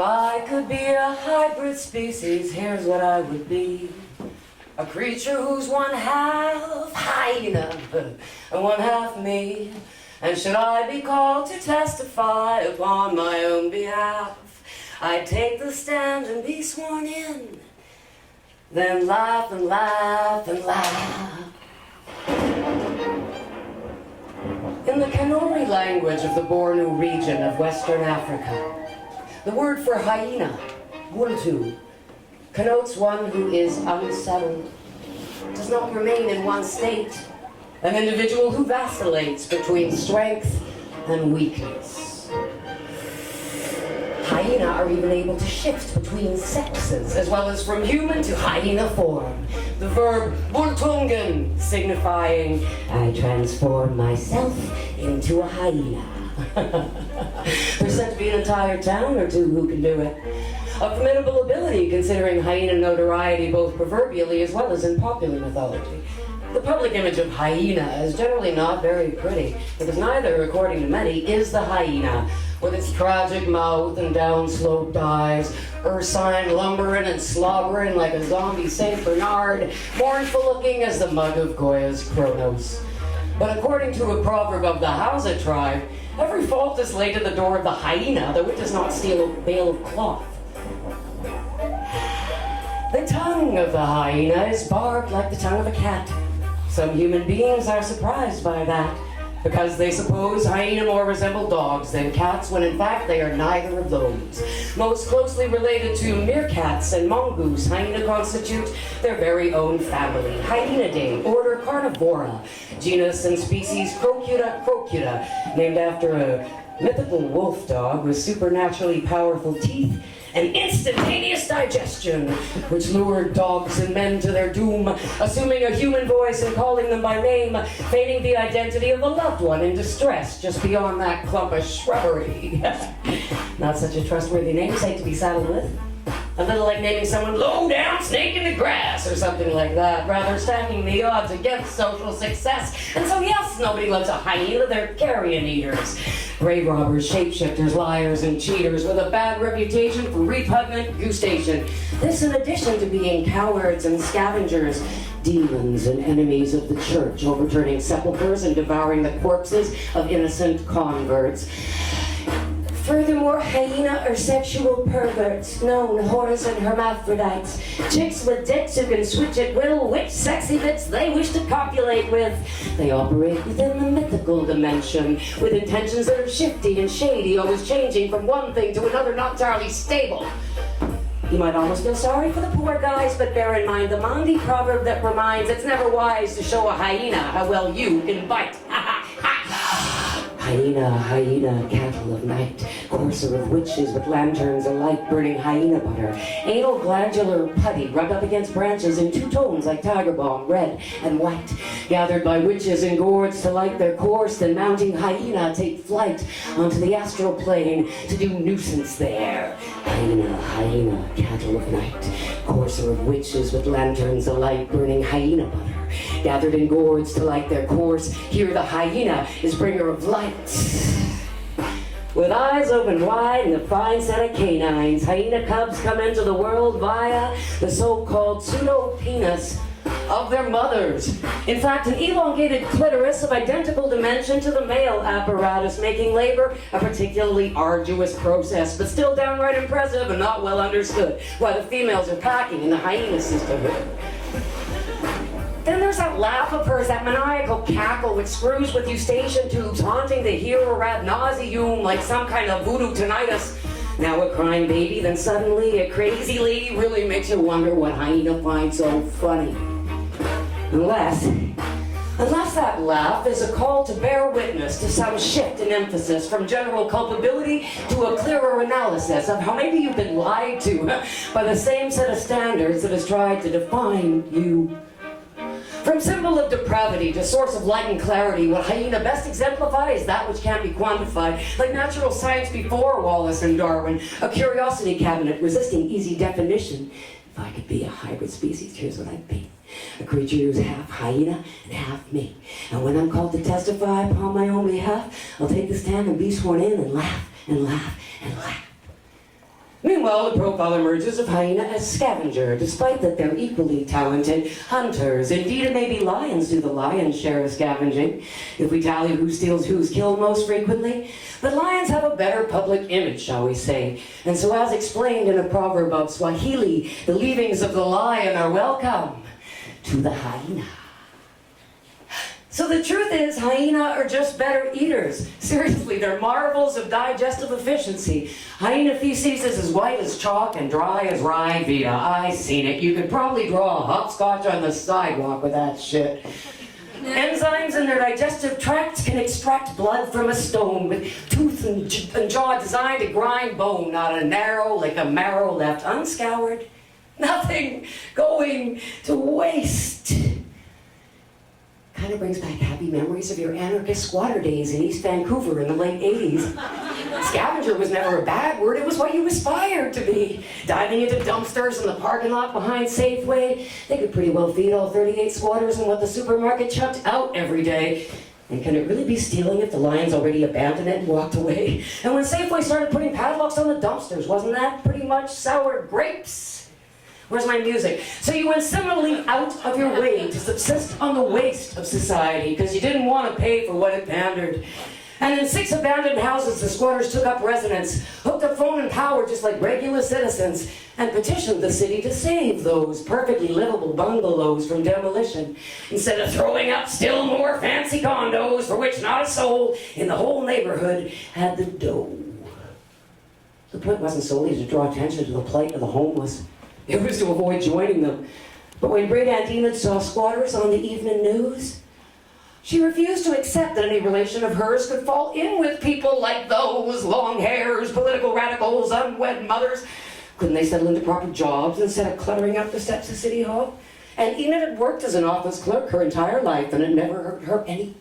I could be a hybrid species, here's what I would be. A creature who's one half hyena and one half me. And should I be called to testify upon my own behalf, I'd take the stand and be sworn in, then laugh and laugh and laugh. In the Kanuri language of the Bornu region of Western Africa, the word for hyena, wultu, connotes one who is unsettled, does not remain in one state, an individual who vacillates between strength and weakness. Hyena are even able to shift between sexes, as well as from human to hyena form. The verb bultungen, signifying, I transform myself into a hyena. There's said to be an entire town or two who can do it. A formidable ability, considering hyena notoriety both proverbially as well as in popular mythology. The public image of hyena is generally not very pretty, because neither, according to many, is the hyena, with its tragic mouth and down-sloped eyes, ursine lumbering and slobbering like a zombie Saint Bernard, mournful-looking as the mug of Goya's Kronos. But according to a proverb of the Hausa tribe, every fault is laid at the door of the hyena, though it does not steal a bale of cloth. The tongue of the hyena is barbed like the tongue of a cat. Some human beings are surprised by that, because they suppose hyena more resemble dogs than cats, when in fact they are neither of those. Most closely related to meerkats and mongoose, hyena constitute their very own family. Hyenidae, order Carnivora, genus and species Crocuta, named after a mythical wolf dog with supernaturally powerful teeth and instantaneous digestion, which lured dogs and men to their doom, assuming a human voice and calling them by name, feigning the identity of a loved one in distress just beyond that clump of shrubbery. Not such a trustworthy namesake to be saddled with. A little like naming someone low-down snake in the grass or something like that, rather stacking the odds against social success. And so yes, nobody loves a hyena, they're carrion eaters. Grave robbers, shapeshifters, liars, and cheaters with a bad reputation for repugnant gustation. This in addition to being cowards and scavengers, demons and enemies of the church, overturning sepulchres and devouring the corpses of innocent converts. Furthermore, hyena are sexual perverts, known whores and hermaphrodites, chicks with dicks who can switch at will which sexy bits they wish to copulate with. They operate within the mythical dimension, with intentions that are shifty and shady, always changing from one thing to another, not entirely stable. You might almost feel sorry for the poor guys, but bear in mind the Mandi proverb that reminds it's never wise to show a hyena how well you can bite. Hyena, hyena, cattle of night, courser of witches with lanterns alight, burning hyena butter, anal glandular putty rubbed up against branches in two tones like tiger balm, red and white, gathered by witches in gourds to light their course, then mounting hyena take flight onto the astral plane to do nuisance there. Hyena, hyena, cattle of night, courser of witches with lanterns alight, burning hyena butter, gathered in gourds to light their course. Here the hyena is bringer of light. With eyes open wide and a fine set of canines, hyena cubs come into the world via the so-called pseudo-penis of their mothers. In fact, an elongated clitoris of identical dimension to the male apparatus, making labor a particularly arduous process, but still downright impressive and not well understood, while the females are packing in the hyena sisterhood. Then there's that laugh of hers, that maniacal cackle which screws with eustachian tubes, haunting the hearer ad nauseum like some kind of voodoo tinnitus. Now a crying baby, then suddenly a crazy lady really makes you wonder what hyena finds so funny. Unless that laugh is a call to bear witness to some shift in emphasis from general culpability to a clearer analysis of how maybe you've been lied to by the same set of standards that has tried to define you. From symbol of depravity to source of light and clarity, what hyena best exemplifies is that which can't be quantified, like natural science before Wallace and Darwin, a curiosity cabinet resisting easy definition. If I could be a hybrid species, here's what I'd be. A creature who's half hyena and half me. And when I'm called to testify upon my own behalf, I'll take the stand and be sworn in and laugh and laugh and laugh. Meanwhile, the profile emerges of hyena as scavenger, despite that they're equally talented hunters. Indeed, it may be lions do the lion's share of scavenging, if we tally who steals who's killed most frequently. But lions have a better public image, shall we say. And so, as explained in a proverb of Swahili, the leavings of the lion are welcome to the hyena. So the truth is, hyena are just better eaters. Seriously, they're marvels of digestive efficiency. Hyena feces is as white as chalk and dry as rye Vita. I seen it. You could probably draw a hopscotch on the sidewalk with that shit. Enzymes in their digestive tracts can extract blood from a stone with tooth and jaw designed to grind bone, not a narrow like a marrow left unscoured. Nothing going to waste. Kind of brings back happy memories of your anarchist squatter days in East Vancouver in the late 80s. Scavenger was never a bad word, it was what you aspired to be. Diving into dumpsters in the parking lot behind Safeway, they could pretty well feed all 38 squatters in what the supermarket chucked out every day. And can it really be stealing if the lions already abandoned it and walked away? And when Safeway started putting padlocks on the dumpsters, wasn't that pretty much sour grapes? Where's my music? So you went similarly out of your way to subsist on the waste of society because you didn't want to pay for what it pandered. And in 6 abandoned houses, the squatters took up residence, hooked up phone and power just like regular citizens, and petitioned the city to save those perfectly livable bungalows from demolition, instead of throwing up still more fancy condos for which not a soul in the whole neighborhood had the dough. The point wasn't solely to draw attention to the plight of the homeless. It was to avoid joining them. But when Great Aunt Enid saw squatters on the evening news, she refused to accept that any relation of hers could fall in with people like those, long hairs, political radicals, unwed mothers. Couldn't they settle into proper jobs instead of cluttering up the steps of City Hall? And Enid had worked as an office clerk her entire life, and it never hurt her any.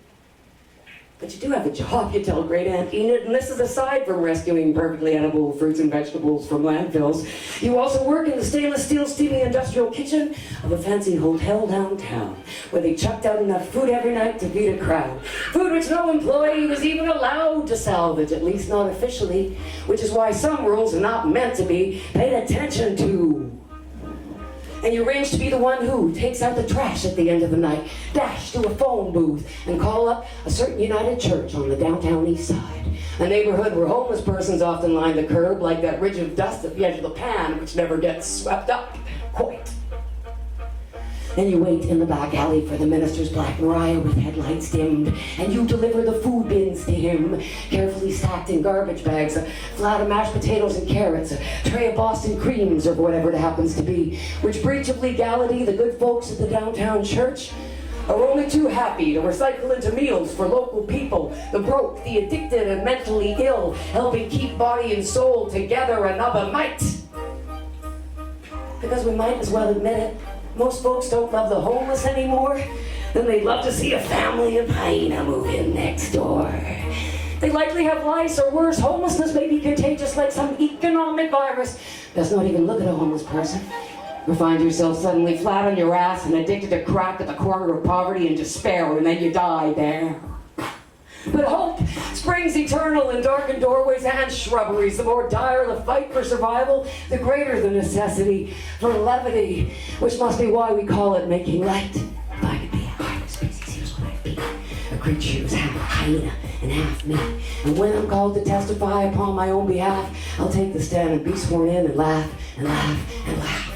But you do have a job, you tell Great Aunt Enid, and this is aside from rescuing perfectly edible fruits and vegetables from landfills. You also work in the stainless steel steaming industrial kitchen of a fancy hotel downtown, where they chucked out enough food every night to feed a crowd. Food which no employee was even allowed to salvage, at least not officially, which is why some rules are not meant to be paid attention to. And you arrange to be the one who takes out the trash at the end of the night, dash to a phone booth, and call up a certain United Church on the downtown east side. A neighborhood where homeless persons often line the curb like that ridge of dust at the edge of the pan, which never gets swept up quite. Then you wait in the back alley for the minister's Black Mariah with headlights dimmed, and you deliver the food bins to him, carefully stacked in garbage bags, a flat of mashed potatoes and carrots, a tray of Boston creams, or whatever it happens to be, which breach of legality the good folks at the downtown church are only too happy to recycle into meals for local people, the broke, the addicted, and mentally ill, helping keep body and soul together another night. Because we might as well admit it, most folks don't love the homeless anymore. Then they'd love to see a family of hyena move in next door. They likely have lice, or worse, homelessness may be contagious like some economic virus. Best not even look at a homeless person, or find yourself suddenly flat on your ass and addicted to crack at the corner of poverty and despair, and then you die there. But hope springs eternal in darkened doorways and shrubberies. The more dire the fight for survival, the greater the necessity for levity, which must be why we call it making light. If I could be a higher species, here's what I'd be. A creature who's half hyena and half me. And when I'm called to testify upon my own behalf, I'll take the stand and be sworn in and laugh and laugh and laugh.